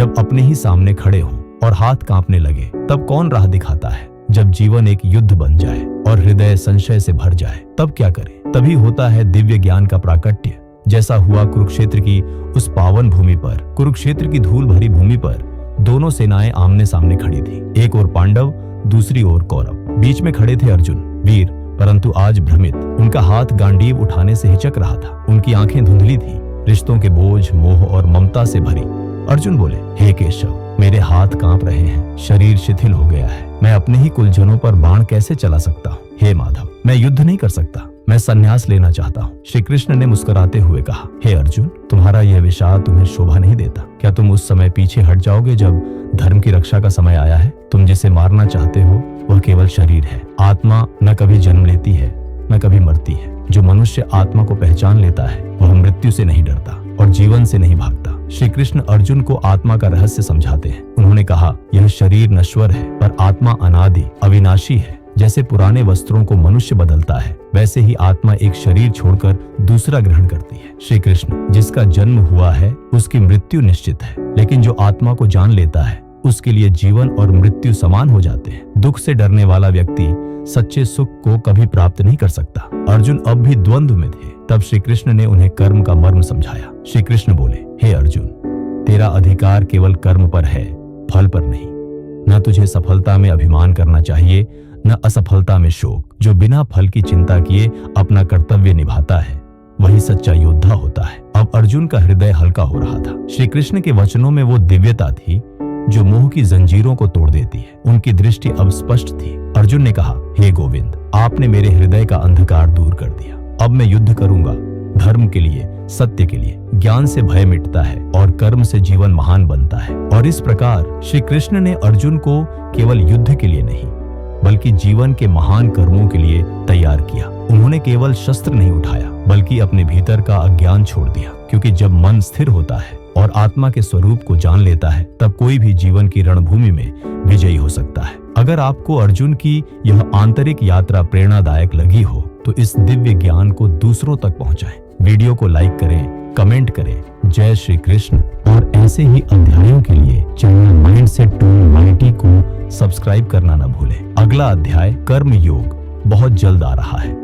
जब अपने ही सामने खड़े हों और हाथ कांपने लगे, तब कौन राह दिखाता है? जब जीवन एक युद्ध बन जाए और हृदय संशय से भर जाए, तब क्या करें? तभी होता है दिव्य ज्ञान का प्राकट्य। जैसा हुआ कुरुक्षेत्र की उस पावन भूमि पर, कुरुक्षेत्र की धूल भरी भूमि पर दोनों सेनाएं आमने सामने खड़ी थी। एक ओर पांडव, दूसरी ओर कौरव। बीच में खड़े थे अर्जुन, वीर परंतु आज भ्रमित। उनका हाथ गांडीव उठाने से हिचक रहा था। उनकी आंखें धुंधली थीं, रिश्तों के बोझ, मोह और ममता से भरी। अर्जुन बोले, हे केशव, मेरे हाथ कांप रहे हैं, शरीर शिथिल हो गया है। मैं अपने ही कुलजनों पर बाण कैसे चला सकता हूँ? हे माधव, मैं युद्ध नहीं कर सकता, मैं संन्यास लेना चाहता हूँ। श्री कृष्ण ने मुस्कुराते हुए कहा, हे अर्जुन, तुम्हारा यह विषाद तुम्हें शोभा नहीं देता। क्या तुम उस समय पीछे हट जाओगे जब धर्म की रक्षा का समय आया है? तुम जिसे मारना चाहते हो वह केवल शरीर है। आत्मा न कभी जन्म लेती है न कभी मरती है। जो मनुष्य आत्मा को पहचान लेता है वह मृत्यु से नहीं डरता और जीवन से नहीं भागता। श्री कृष्ण अर्जुन को आत्मा का रहस्य समझाते हैं। उन्होंने कहा, यह शरीर नश्वर है पर आत्मा अनादि अविनाशी है। जैसे पुराने वस्त्रों को मनुष्य बदलता है, वैसे ही आत्मा एक शरीर छोड़कर दूसरा ग्रहण करती है। श्री कृष्ण, जिसका जन्म हुआ है उसकी मृत्यु निश्चित है, लेकिन जो आत्मा को जान लेता है उसके लिए जीवन और मृत्यु समान हो जाते हैं। दुख से डरने वाला व्यक्ति सच्चे सुख को कभी प्राप्त नहीं कर सकता। अर्जुन अब भी द्वंद्व में थे। तब श्री कृष्ण ने उन्हें कर्म का मर्म समझाया। श्री कृष्ण बोले, हे अर्जुन, तेरा अधिकार केवल कर्म पर है, फल पर नहीं। न तुझे सफलता में अभिमान करना चाहिए, न असफलता में शोक। जो बिना फल की चिंता किए अपना कर्तव्य निभाता है वही सच्चा योद्धा होता है। अब अर्जुन का हृदय हल्का हो रहा था। श्री कृष्ण के वचनों में वो दिव्यता थी जो मोह की जंजीरों को तोड़ देती है। उनकी दृष्टि अब स्पष्ट थी। अर्जुन ने कहा, हे गोविंद, आपने मेरे हृदय का अंधकार दूर कर दिया। अब मैं युद्ध करूंगा, धर्म के लिए, सत्य के लिए। ज्ञान से भय मिटता है और कर्म से जीवन महान बनता है। और इस प्रकार श्री कृष्ण ने अर्जुन को केवल युद्ध के लिए नहीं बल्कि जीवन के महान कर्मों के लिए तैयार किया। उन्होंने केवल शस्त्र नहीं उठाया बल्कि अपने भीतर का अज्ञान छोड़ दिया, क्योंकि जब मन स्थिर होता है और आत्मा के स्वरूप को जान लेता है तब कोई भी जीवन की रणभूमि में विजयी हो सकता है। अगर आपको अर्जुन की यह आंतरिक यात्रा प्रेरणादायक लगी हो तो इस दिव्य ज्ञान को दूसरों तक पहुंचाएं। वीडियो को लाइक करें, कमेंट करें। जय श्री कृष्ण। और ऐसे ही अध्यायों के लिए चैनल माइंडसेट टू माइटी को सब्सक्राइब करना न भूलें। अगला अध्याय कर्म योग बहुत जल्द आ रहा है।